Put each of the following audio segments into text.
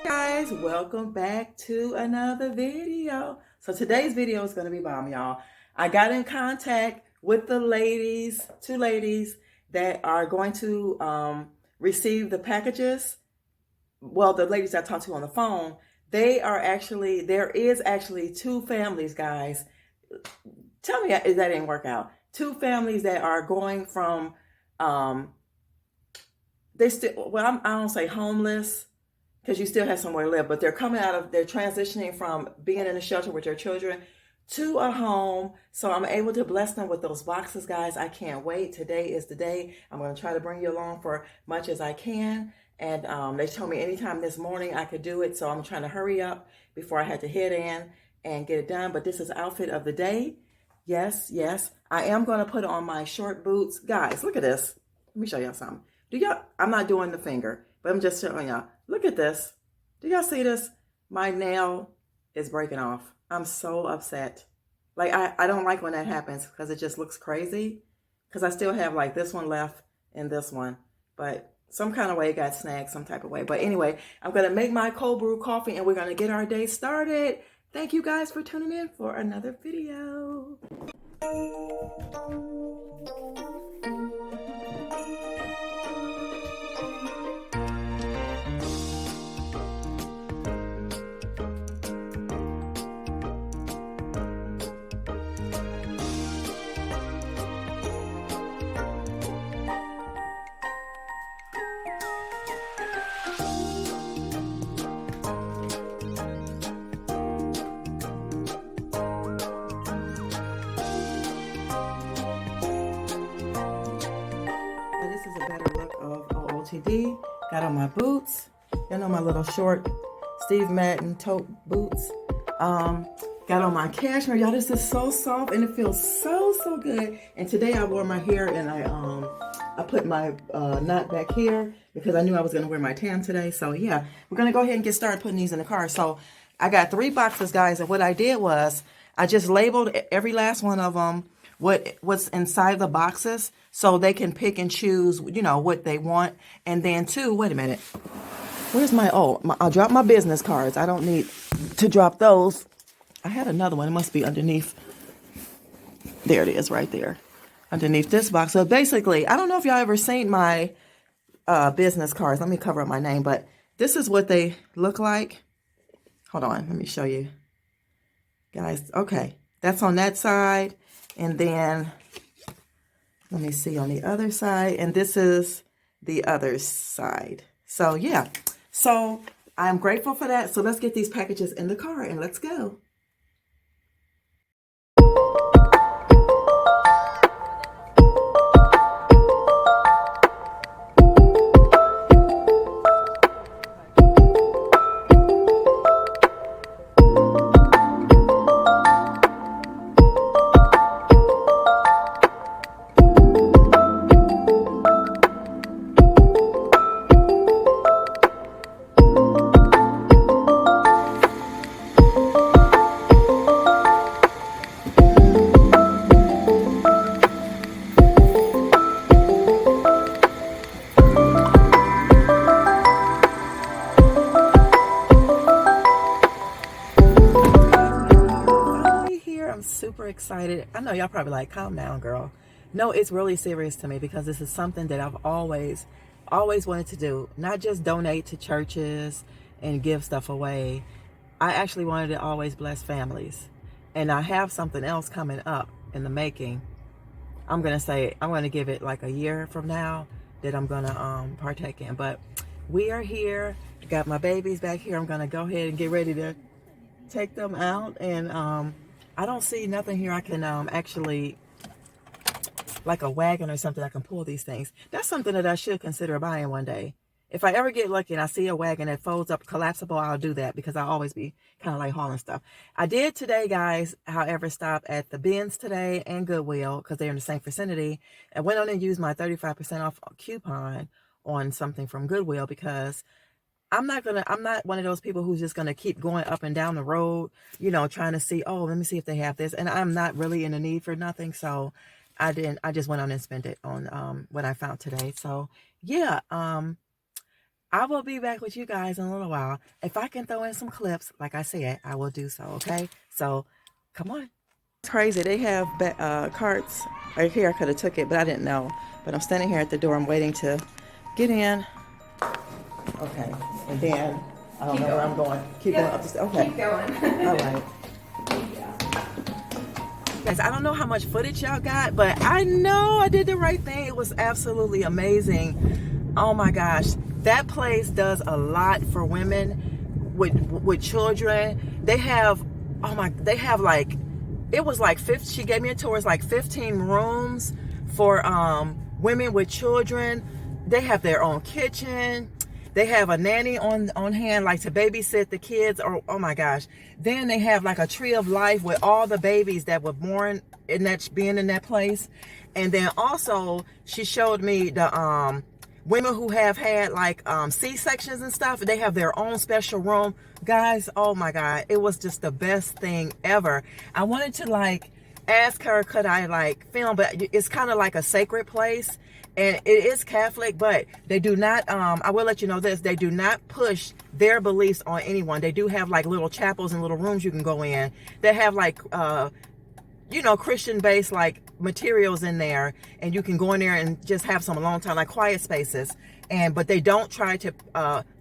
Guys, welcome back to another video. So today's video is going to be bomb, y'all. I got in contact with the ladies, two ladies that are going to receive the packages. Well, the ladies I talked to on the phone, there is actually two families, guys. Tell me if that didn't work out. Two families that are going from, I don't say homeless, because you still have somewhere to live, but they're transitioning from being in a shelter with their children to a home. So I'm able to bless them with those boxes, guys. I can't wait. Today is the day. I'm going to try to bring you along for much as I can. And they told me anytime this morning I could do it. So I'm trying to hurry up before I had to head in and get it done. But this is outfit of the day. Yes, yes. I am going to put on my short boots. Guys, look at this. Let me show y'all something. I'm not doing the finger, but I'm just showing y'all. Look at this. Do y'all see this? My nail is breaking off. I'm so upset. Like, I don't like when that happens because it just looks crazy. Because I still have like this one left and this one. But some kind of way it got snagged some type of way. But anyway, I'm going to make my cold brew coffee and we're going to get our day started. Thank you guys for tuning in for another video. OOTD. Got on my boots. You know, my little short Steve Madden tote boots. Got on my cashmere. Y'all, this is so soft and it feels so good. And today I wore my hair and I put my knot back here because I knew I was going to wear my tam today. So yeah, we're going to go ahead and get started putting these in the car. So I got 3 boxes, guys. And what I did was I just labeled every last one of them what's inside the boxes so they can pick and choose, you know, what they want. And then too, wait a minute. Where's I'll drop my business cards. I don't need to drop those. I had another one. It must be underneath. There it is right there. Underneath this box. So basically, I don't know if y'all ever seen my business cards. Let me cover up my name, but this is what they look like. Hold on. Let me show you. Guys, okay. That's on that side. And then, let me see on the other side. And this is the other side. So, yeah. So, I'm grateful for that. So, let's get these packages in the car and let's go. Super excited. I know y'all probably like, calm down, girl. No, it's really serious to me because this is something that I've always wanted to do. Not just donate to churches and give stuff away. I actually wanted to always bless families. And I have something else coming up in the making. I'm going to give it like a year from now that I'm going to partake in. But we are here. Got my babies back here. I'm going to go ahead and get ready to take them out. And I don't see nothing here I can actually, like a wagon or something I can pull these things. That's something that I should consider buying one day. If I ever get lucky and I see a wagon that folds up collapsible, I'll do that because I'll always be kind of like hauling stuff. I did today, guys, however, stop at the Ben's today and Goodwill because they're in the same vicinity. I went on and used my 35% off coupon on something from Goodwill because I'm not one of those people who's just gonna keep going up and down the road, you know, trying to see, oh, let me see if they have this. And I'm not really in the need for nothing. So I just went on and spent it on what I found today. So yeah, I will be back with you guys in a little while. If I can throw in some clips, like I said, I will do so, okay? So, come on. It's crazy. They have carts right here. I could have took it, but I didn't know. But I'm standing here at the door. I'm waiting to get in. Okay. And then, I don't know where I'm going. Keep going up the stairs. Okay. Keep going. All right. Guys, I don't know how much footage y'all got, but I know I did the right thing. It was absolutely amazing. Oh my gosh. That place does a lot for women with children. They have like, it was like 50, she gave me a tour, it's like 15 rooms for women with children. They have their own kitchen. They have a nanny on hand, like to babysit the kids. Or oh my gosh. Then they have like a tree of life with all the babies that were born in that, being in that place. And then also she showed me the women who have had like C-sections and stuff. They have their own special room. Guys, oh my God, it was just the best thing ever. I wanted to like ask her, could I like film, but it's kind of like a sacred place. And it is Catholic, but they do not, I will let you know this, they do not push their beliefs on anyone. They do have like little chapels and little rooms you can go in. They have like, you know, Christian-based like materials in there, and you can go in there and just have some alone time, like quiet spaces. But they don't try to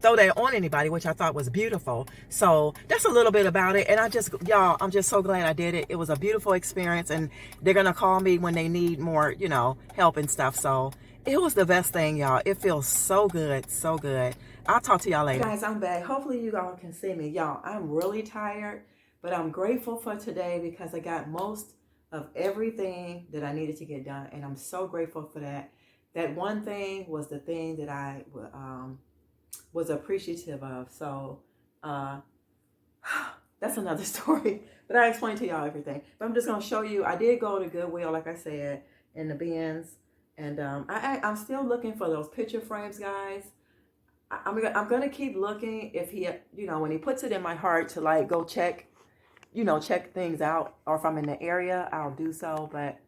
throw that on anybody, which I thought was beautiful. So that's a little bit about it. And y'all, I'm just so glad I did it. It was a beautiful experience, and they're gonna call me when they need more, you know, help and stuff. So it was the best thing, y'all. It feels so good, so good. I'll talk to y'all later. Guys, I'm back. Hopefully you all can see me. Y'all, I'm really tired, but I'm grateful for today because I got most of everything that I needed to get done, and I'm so grateful for that. That one thing was the thing that I was appreciative of. So that's another story, but I explained to y'all everything. But I'm just gonna show you. I did go to Goodwill, like I said, in the bins, and I'm still looking for those picture frames, guys. I'm gonna keep looking. If he, you know, when he puts it in my heart to like go check, you know, check things out, or if I'm in the area, I'll do so. But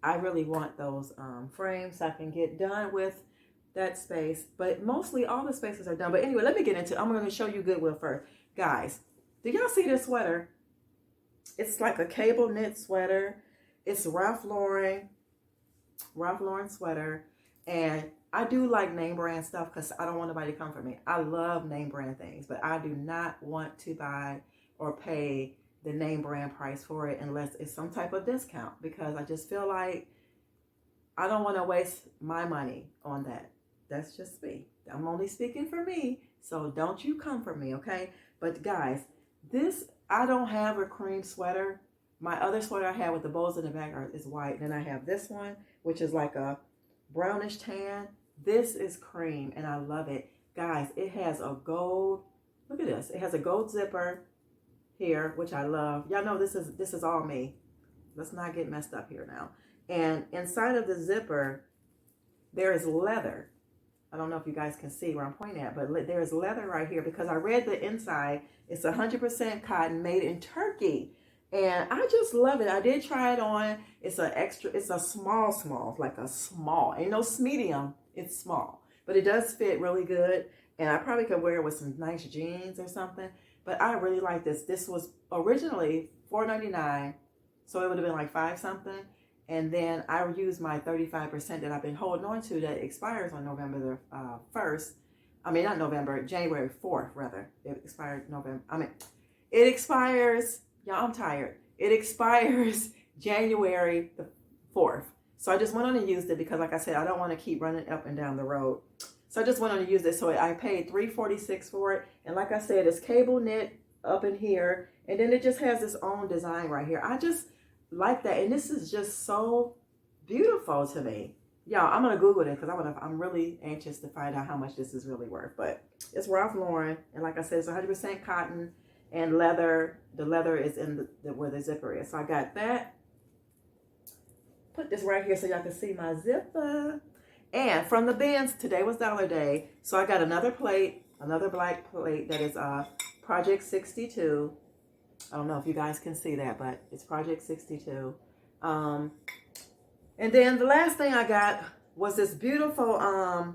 I really want those frames so I can get done with that space. But mostly all the spaces are done. But anyway, let me get into it. I'm going to show you Goodwill first. Guys, do y'all see this sweater? It's like a cable knit sweater. It's Ralph Lauren sweater. And I do like name brand stuff because I don't want nobody to come for me. I love name brand things, but I do not want to buy or pay the name brand price for it unless it's some type of discount, because I just feel like I don't want to waste my money on that. That's just me. I'm only speaking for me, so don't you come for me, okay? But guys, this, I don't have a cream sweater. My other sweater I have with the bows in the back is white. Then I have this one, which is like a brownish tan. This is cream, and I love it. Guys, it has a gold, look at this. It has a gold zipper here, which I love. Y'all know this is all me. Let's not get messed up here now. And inside of the zipper, there is leather. I don't know if you guys can see where I'm pointing at, but there's leather right here because I read the inside. It's 100% cotton, made in Turkey. And I just love it. I did try it on. It's a small, like a small. Ain't no medium, it's small. But it does fit really good. And I probably could wear it with some nice jeans or something. But I really like this. This was originally $4.99, so it would have been like $5 something. And then I use my 35% that I've been holding on to that expires on November the 1st. I mean, not November, January 4th, rather. It expired November. It expires, y'all, I'm tired. It expires January the 4th. So I just went on and used it because, like I said, I don't want to keep running up and down the road. So I just went on and used it. So I paid $346 for it. And like I said, it's cable knit up in here. And then it just has its own design right here. I just like that. And this is just so beautiful to me. Y'all, I'm going to Google it because I'm really anxious to find out how much this is really worth. But it's Ralph Lauren. And like I said, it's 100% cotton and leather. The leather is in where the zipper is. So I got that. Put this right here so y'all can see my zipper. And from the bins, today was Dollar Day. So I got another plate, another black plate that is Project 62. I don't know if you guys can see that, but it's Project 62. And then the last thing I got was this beautiful,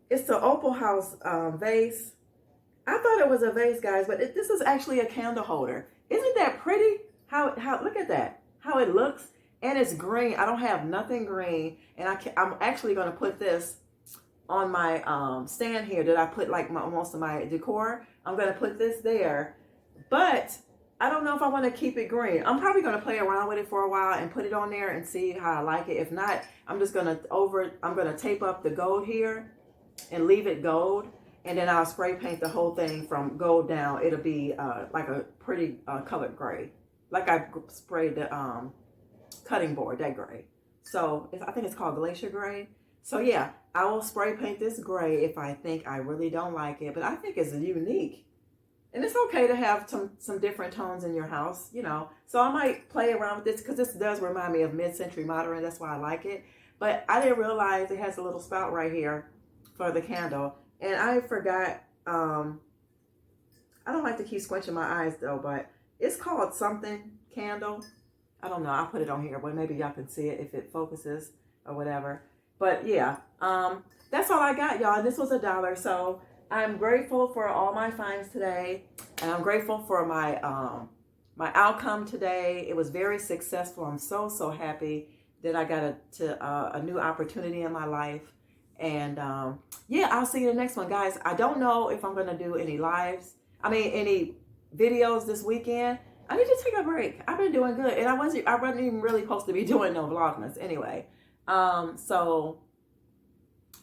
it's the Opal House vase. I thought it was a vase, guys, but this is actually a candle holder. Isn't that pretty? How look at that, how it looks. And it's green. I don't have nothing green. And I'm actually going to put this on my stand here that I put like most of my decor. I'm going to put this there. But I don't know if I want to keep it green. I'm probably going to play around with it for a while and put it on there and see how I like it. If not, I'm just going to tape up the gold here and leave it gold. And then I'll spray paint the whole thing from gold down. It'll be like a pretty colored gray. Like I sprayed the cutting board, that gray. So I think it's called Glacier Gray. So yeah, I will spray paint this gray if I think I really don't like it. But I think it's unique. And it's okay to have some different tones in your house, you know. So I might play around with this because this does remind me of mid-century modern. That's why I like it. But I didn't realize it has a little spout right here for the candle. And I forgot, I don't like to keep squinching my eyes though, but it's called something candle. I don't know. I'll put it on here, but maybe y'all can see it if it focuses or whatever. But yeah, that's all I got, y'all. This was $1. So I'm grateful for all my finds today. And I'm grateful for my my outcome today. It was very successful. I'm so happy that I got a new opportunity in my life. And yeah, I'll see you in the next one, guys. I don't know if I'm going to do any any videos this weekend. I need to take a break. I've been doing good, and I wasn't even really supposed to be doing no vlogmas anyway. So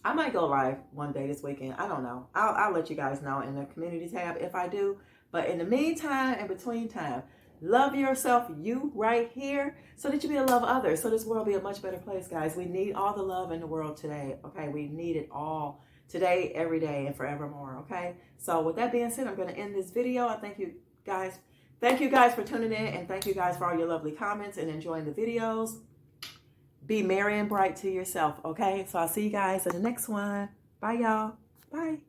I might go live one day this weekend. I don't know. I'll let you guys know in the community tab if I do. But in the meantime, in between time, love yourself, you right here, so that you be able to love others. So this world be a much better place, guys. We need all the love in the world today. Okay, we need it all today, every day, and forevermore. Okay. So with that being said, I'm going to end this video. I thank you guys. Thank you guys for tuning in, and thank you guys for all your lovely comments and enjoying the videos. Be merry and bright to yourself, okay? So I'll see you guys in the next one. Bye, y'all. Bye.